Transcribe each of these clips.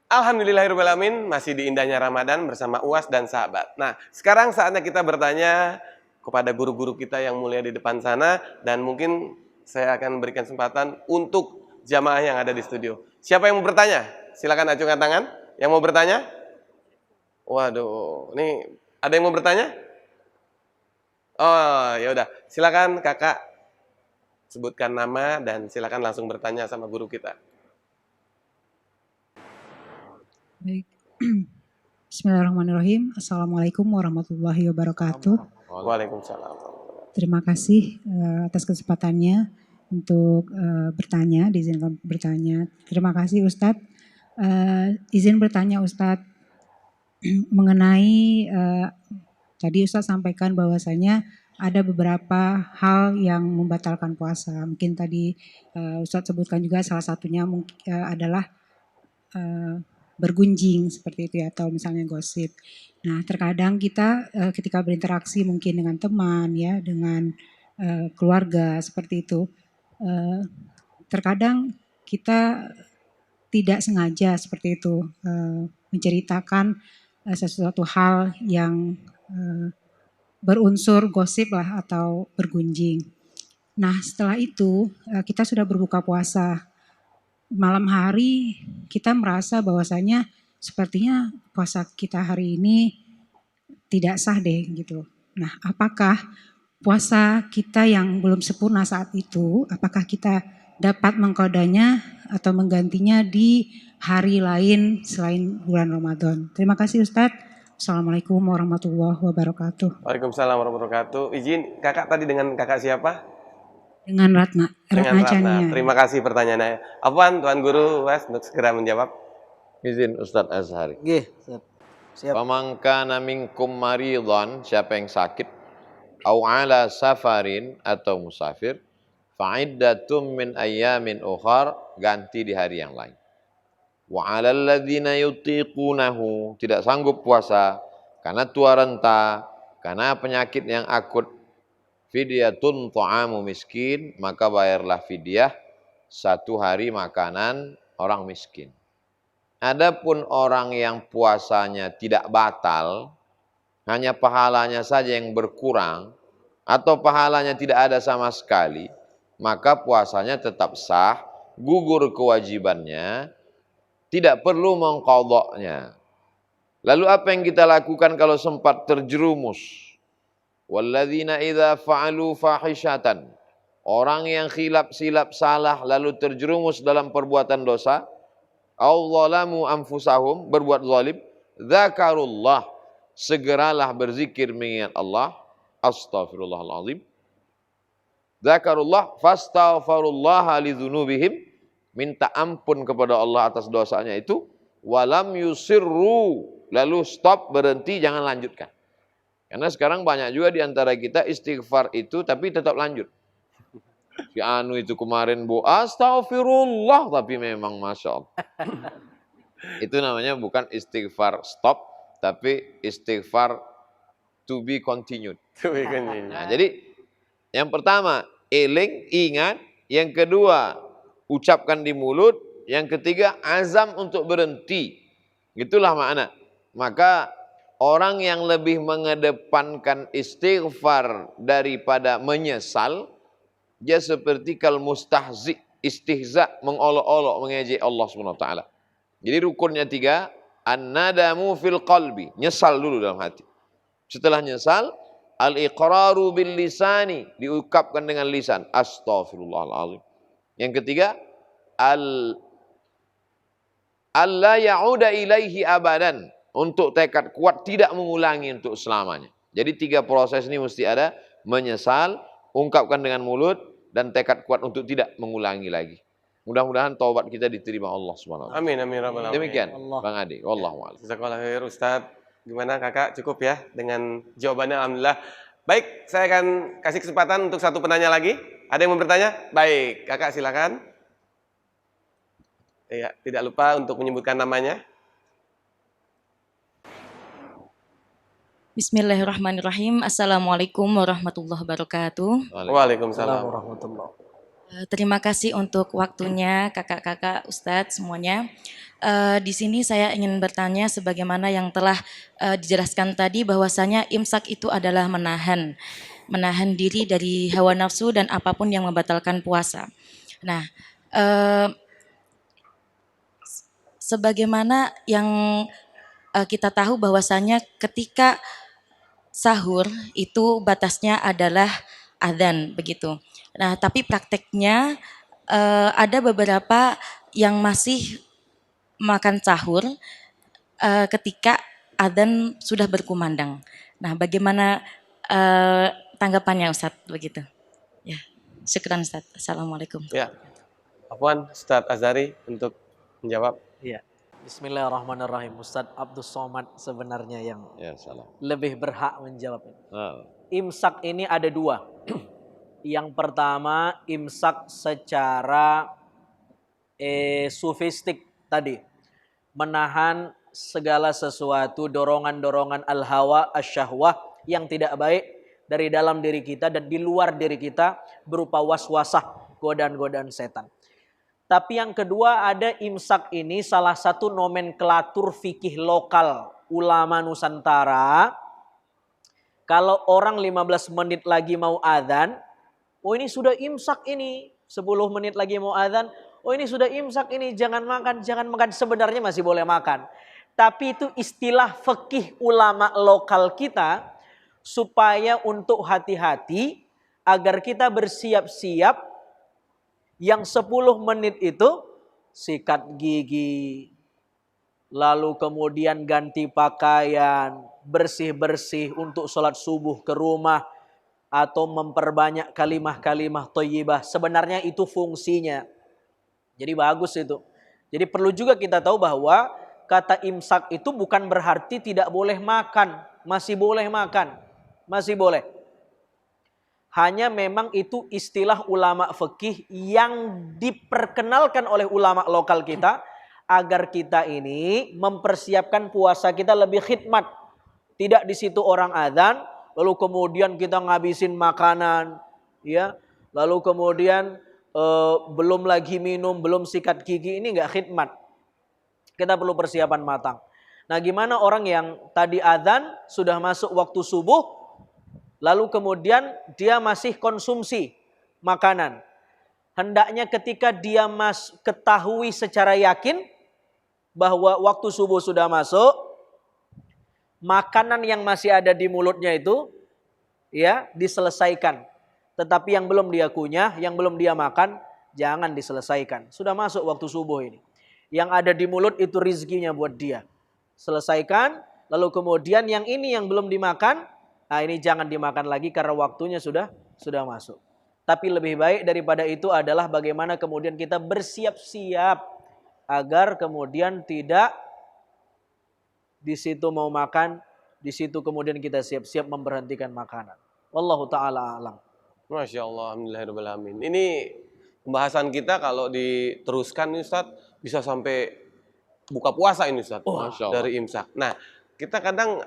Alhamdulillahirrahmanirrahim, masih di indahnya Ramadan bersama Uas dan sahabat. Nah, sekarang saatnya kita bertanya kepada guru-guru kita yang mulia di depan sana, dan mungkin saya akan berikan kesempatan untuk jamaah yang ada di studio. Siapa yang mau bertanya? Silakan acungkan tangan. Yang mau bertanya? Waduh, ini ada yang mau bertanya? Oh, ya udah. Silakan kakak sebutkan nama dan silakan langsung bertanya sama guru kita. Baik. Bismillahirrahmanirrahim. Assalamualaikum warahmatullahi wabarakatuh. Waalaikumsalam. Terima kasih atas kesempatannya untuk bertanya, diizinkan bertanya. Terima kasih Ustadz. Izin bertanya Ustadz mengenai tadi Ustadz sampaikan bahwasanya ada beberapa hal yang membatalkan puasa. Mungkin tadi Ustadz sebutkan juga salah satunya adalah bergunjing seperti itu ya, atau misalnya gosip. Nah, terkadang kita ketika berinteraksi mungkin dengan teman ya, dengan keluarga seperti itu, terkadang kita tidak sengaja seperti itu menceritakan sesuatu hal yang berunsur gosip lah atau bergunjing. Nah, setelah itu kita sudah berbuka puasa. Malam hari kita merasa bahwasanya sepertinya puasa kita hari ini tidak sah deh gitu. Nah, apakah puasa kita yang belum sempurna saat itu, apakah kita dapat mengkodanya atau menggantinya di hari lain selain bulan Ramadan? Terima kasih Ustadz. Assalamualaikum warahmatullahi wabarakatuh. Waalaikumsalam warahmatullahi wabarakatuh. Izin, kakak tadi dengan kakak siapa? Dengan Ratna Chania. Terima kasih pertanyaannya. Afwan, Tuan Guru Was untuk segera menjawab. Izin Ustadz Azhari. Nggih, siap. Faman kana minkum maridhan, siapa yang sakit, au ala safarin atau musafir, fa'iddatum min ayyamin ukhar, ganti di hari yang lain. Wa 'alal ladzina yutiqunahu, tidak sanggup puasa karena tua renta, karena penyakit yang akut, fidyatun ta'amu miskin, maka bayarlah fidyah 1 hari makanan orang miskin. Adapun orang yang puasanya tidak batal, hanya pahalanya saja yang berkurang, atau pahalanya tidak ada sama sekali, maka puasanya tetap sah, gugur kewajibannya, tidak perlu mengqadha'nya. Lalu apa yang kita lakukan kalau sempat terjerumus? Walladzina idza fa'alu fahishatan, orang yang silap salah lalu terjerumus dalam perbuatan dosa, aw zalamu anfusahum, berbuat zalim, dzakarullah, segeralah berzikir mengingat Allah, astaghfirullahalazim. Dzakarullah fastaghfirullaha lidzunubihim, minta ampun kepada Allah atas dosanya itu, walam yusirru, lalu stop, berhenti, jangan lanjutkan. Karena sekarang banyak juga di antara kita istighfar itu tapi tetap lanjut. Si anu itu kemarin astagfirullah tapi memang Masya Allah. Itu namanya bukan istighfar stop, tapi istighfar to be continued. Nah, jadi yang pertama eling, ingat. Yang kedua ucapkan di mulut. Yang ketiga azam untuk berhenti. Itulah makna. Maka orang yang lebih mengedepankan istighfar daripada menyesal, dia seperti kal mustahzi, istihza, mengolok-olok, mengejek Allah SWT. Jadi rukunnya 3, an-nadamu fil qalbi, nyesal dulu dalam hati. Setelah nyesal, al-iqraru bil lisani, diucapkan dengan lisan, astaghfirullahalazim. Yang ketiga, alla ya'uda ilaihi abadan, untuk tekad kuat tidak mengulangi untuk selamanya. Jadi 3 proses ini mesti ada, menyesal, ungkapkan dengan mulut, dan tekad kuat untuk tidak mengulangi lagi. Mudah-mudahan taubat kita diterima Allah SWT. Amin, amin, rabbal alamin. Demikian, Allah. Bang Adi. Wallahu a'lam. Jazakallahu khair, Ustadz. Gimana kakak? Cukup ya dengan jawabannya? Alhamdulillah. Baik, saya akan kasih kesempatan untuk satu penanya lagi. Ada yang mau bertanya? Baik, kakak silakan. Ya, tidak lupa untuk menyebutkan namanya. Bismillahirrahmanirrahim. Assalamualaikum warahmatullahi wabarakatuh. Waalaikumsalam. Warahmatullahi. Terima kasih untuk waktunya kakak-kakak, Ustadz semuanya. Di sini saya ingin bertanya sebagaimana yang telah dijelaskan tadi bahwasanya imsak itu adalah menahan diri dari hawa nafsu dan apapun yang membatalkan puasa. Nah, eh, sebagaimana yang kita tahu bahwasanya ketika sahur itu batasnya adalah adzan begitu. Nah, tapi prakteknya ada beberapa yang masih makan sahur ketika adzan sudah berkumandang. Nah, bagaimana tanggapannya Ustadz begitu? Ya, syukran Ustadz. Assalamualaikum. Ya, Afwan Ustadz Azhari untuk menjawab. Iya. Bismillahirrahmanirrahim. Ustadz Abdus Somad sebenarnya yang Ya, salam. lebih berhak menjawab. Nah, Imsak ini ada dua. Yang pertama imsak secara sufistik tadi. Menahan segala sesuatu dorongan-dorongan al-hawa, asyahwah yang tidak baik dari dalam diri kita dan di luar diri kita berupa waswasah, godaan-godaan setan. Tapi yang kedua ada imsak ini salah satu nomenklatur fikih lokal ulama Nusantara. Kalau orang 15 menit lagi mau adzan, oh ini sudah imsak ini. 10 menit lagi mau adzan, oh ini sudah imsak ini. Jangan makan, jangan makan. Sebenarnya masih boleh makan. Tapi itu istilah fikih ulama lokal kita supaya untuk hati-hati agar kita bersiap-siap. Yang 10 menit itu sikat gigi, lalu kemudian ganti pakaian, bersih-bersih untuk sholat subuh ke rumah, atau memperbanyak kalimah-kalimah thayyibah. Sebenarnya itu fungsinya. Jadi bagus itu. Jadi perlu juga kita tahu bahwa kata imsak itu bukan berarti tidak boleh makan. Masih boleh makan. Masih boleh. Hanya memang itu istilah ulama fikih yang diperkenalkan oleh ulama lokal kita agar kita ini mempersiapkan puasa kita lebih khidmat. Tidak di situ orang adzan lalu kemudian kita ngabisin makanan, ya. Lalu kemudian belum lagi minum, belum sikat gigi, ini enggak khidmat. Kita perlu persiapan matang. Nah, gimana orang yang tadi adzan sudah masuk waktu subuh lalu kemudian dia masih konsumsi makanan. Hendaknya ketika dia ketahui secara yakin bahwa waktu subuh sudah masuk, makanan yang masih ada di mulutnya itu ya diselesaikan. Tetapi yang belum dia kunyah, yang belum dia makan, jangan diselesaikan. Sudah masuk waktu subuh ini. Yang ada di mulut itu rizkinya buat dia. Selesaikan, lalu kemudian yang ini yang belum dimakan, nah ini jangan dimakan lagi karena waktunya sudah masuk. Tapi lebih baik daripada itu adalah bagaimana kemudian kita bersiap-siap agar kemudian tidak di situ mau makan, di situ kemudian kita siap-siap memberhentikan makanan. Wallahu ta'ala alam. Masya Allah, alhamdulillahirrahmanirrahim. Ini pembahasan kita kalau diteruskan nih Ustadz, bisa sampai buka puasa ini Ustadz, dari imsak. Nah, kita kadang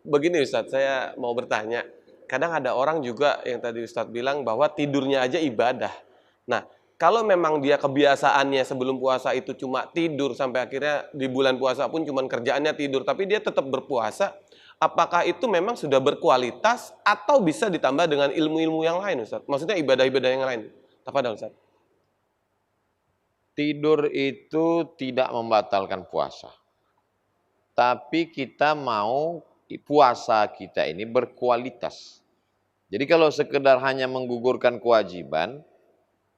begini Ustadz, saya mau bertanya. Kadang ada orang juga yang tadi Ustadz bilang bahwa tidurnya aja ibadah. Nah, kalau memang dia kebiasaannya sebelum puasa itu cuma tidur sampai akhirnya di bulan puasa pun cuma kerjaannya tidur, tapi dia tetap berpuasa, apakah itu memang sudah berkualitas atau bisa ditambah dengan ilmu-ilmu yang lain Ustadz? Maksudnya ibadah-ibadah yang lain. Tafadhol Ustadz. tidur itu tidak membatalkan puasa. Tapi kita mau puasa kita ini berkualitas. Jadi kalau sekedar hanya menggugurkan kewajiban,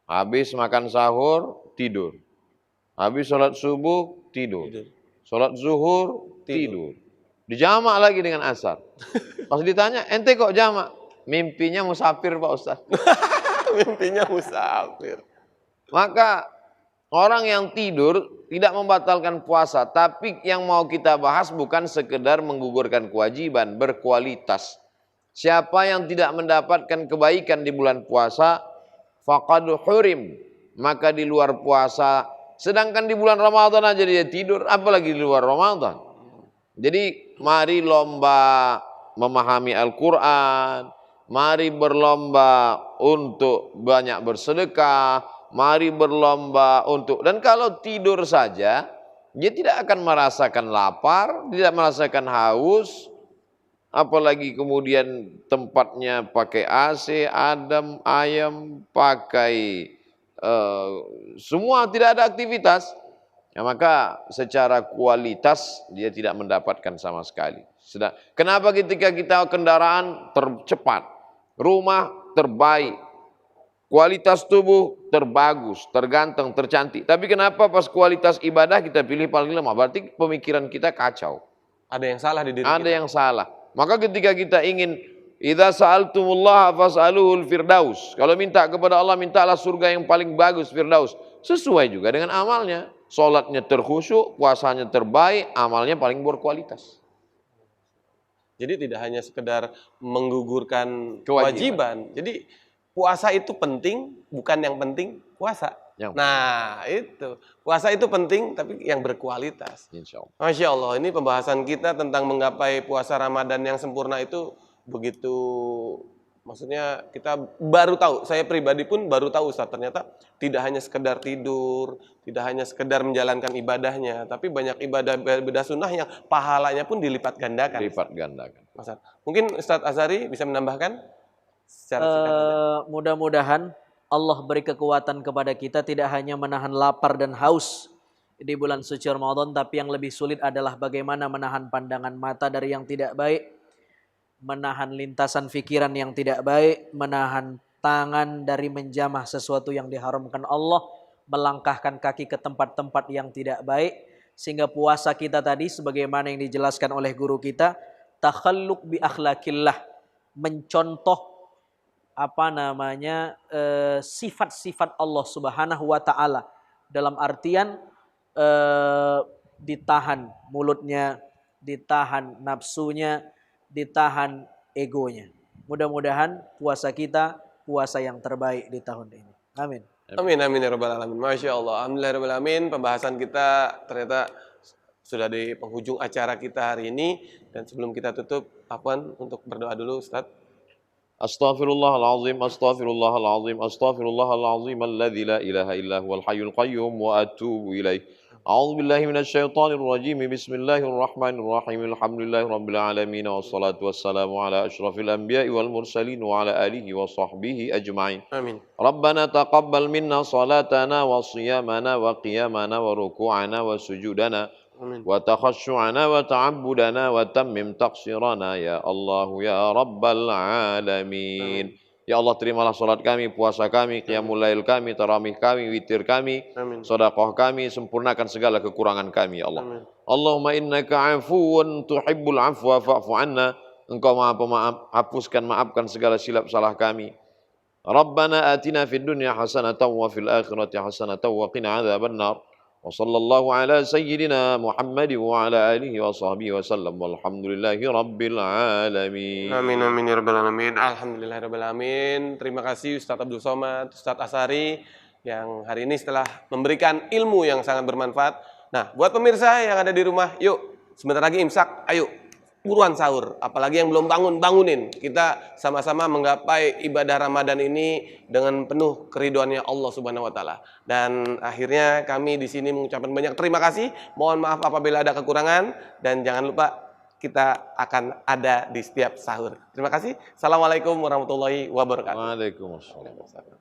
habis makan sahur, tidur. Habis sholat subuh, tidur. Sholat zuhur, tidur. Dijamak lagi dengan asar. Pas ditanya, ente kok jamak? Mimpinya musafir Pak Ustaz. Mimpinya musafir. Maka orang yang tidur tidak membatalkan puasa. Tapi yang mau kita bahas bukan sekedar menggugurkan kewajiban, berkualitas. Siapa yang tidak mendapatkan kebaikan di bulan puasa, faqad hurim, maka di luar puasa. Sedangkan di bulan Ramadan aja dia tidur, apalagi di luar Ramadan. Jadi mari lomba memahami Al-Quran, Mari berlomba untuk banyak bersedekah, mari berlomba untuk, dan kalau tidur saja, dia tidak akan merasakan lapar, tidak merasakan haus, apalagi kemudian tempatnya pakai AC, adem, ayam, pakai semua, tidak ada aktivitas. Ya, maka secara kualitas dia tidak mendapatkan sama sekali. Kenapa ketika kita kendaraan tercepat, rumah terbaik, kualitas tubuh terbagus, terganteng, tercantik. Tapi kenapa pas kualitas ibadah kita pilih paling lemah? Berarti pemikiran kita kacau. Ada yang salah di diri Ada kita. yang salah. Maka ketika kita ingin, idza sa'altumullaha fas'aluhul firdaus. Kalau minta kepada Allah, mintalah surga yang paling bagus, firdaus. Sesuai juga dengan amalnya. Salatnya terkhusyuk, puasanya terbaik, amalnya paling berkualitas. Jadi tidak hanya sekedar menggugurkan kewajiban. Jadi puasa itu penting, bukan yang penting puasa. Nah itu, puasa itu penting tapi yang berkualitas. Insya Allah. Masya Allah, ini pembahasan kita tentang menggapai puasa Ramadan yang sempurna itu begitu, maksudnya kita baru tahu, saya pribadi pun baru tahu Ustaz, ternyata tidak hanya sekedar tidur, tidak hanya sekedar menjalankan ibadahnya, tapi banyak ibadah sunnah yang pahalanya pun dilipat gandakan. Lipat gandakan. Ustaz. Mungkin Ustadz Azhari bisa menambahkan secara singkat. Mudah-mudahan Allah beri kekuatan kepada kita tidak hanya menahan lapar dan haus di bulan suci Ramadan, tapi yang lebih sulit adalah bagaimana menahan pandangan mata dari yang tidak baik, menahan lintasan pikiran yang tidak baik, menahan tangan dari menjamah sesuatu yang diharamkan Allah, melangkahkan kaki ke tempat-tempat yang tidak baik, sehingga puasa kita tadi sebagaimana yang dijelaskan oleh guru kita, takhalluq bi akhlakillah, mencontoh sifat-sifat Allah Subhanahu wa taala, dalam artian ditahan mulutnya, ditahan nafsunya, ditahan egonya. Mudah-mudahan puasa kita puasa yang terbaik di tahun ini. Amin. Amin amin ya rabbal alamin. Masya Allah. Alhamdulillah rabbil alamin. Pembahasan kita ternyata sudah di penghujung acara kita hari ini, dan sebelum kita tutup, Afwan untuk berdoa dulu Ustaz. Astaghfirullahalazim, astaghfirullahalazim, astaghfirullahalazim alladzi la ilaha illa huwal hayyul qayyum wa atubu ilaih. A'udzu billahi minasyaitonir rajim. Bismillahirrahmanirrahim. Alhamdulillahi rabbil alamin wassalatu wassalamu ala asyrafil anbiya'i wal mursalin wa ala alihi wa sahbihi ajma'in. Amin. Rabbana taqabbal minna salatana wa siyamana wa qiyamana wa ruku'ana wa sujudana wa takhashu'ana wa ta'abbudana wa tammim taqsirana ya Allah ya Rabbal alamin. Ya Allah, terimalah salat kami, puasa kami, qiyamul lail kami, tarawih kami, witir kami, sedekah kami, sempurnakan segala kekurangan kami ya Allah. Amin. Allahumma innaka 'afuwun tuhibbul 'afwa fa'fu 'anna. Engkau Maha Pemaaf, hapuskan, maafkan segala silap salah kami. Rabbana atina fid dunya hasanatan wa fil akhirati hasanatan wa qina adzabannar. Wa sallallahu ala sayyidina Muhammad wa ala alihi wa sahbihi wa sallam. Walhamdulillahi rabbil alamin. Amin amin ya rabbal alamin. Alhamdulillah rabbil alamin. Terima kasih Ustadz Abdul Somad, Ustadz Azhari yang hari ini setelah memberikan ilmu yang sangat bermanfaat. Nah, buat pemirsa yang ada di rumah, yuk sebentar lagi imsak, ayo buruan sahur, apalagi yang belum bangunin. Kita sama-sama menggapai ibadah Ramadan ini dengan penuh keriduannya Allah Subhanahu wa taala. Dan akhirnya kami di sini mengucapkan banyak terima kasih. Mohon maaf apabila ada kekurangan, dan jangan lupa kita akan ada di setiap sahur. Terima kasih. Assalamualaikum warahmatullahi wabarakatuh. Waalaikumsalam.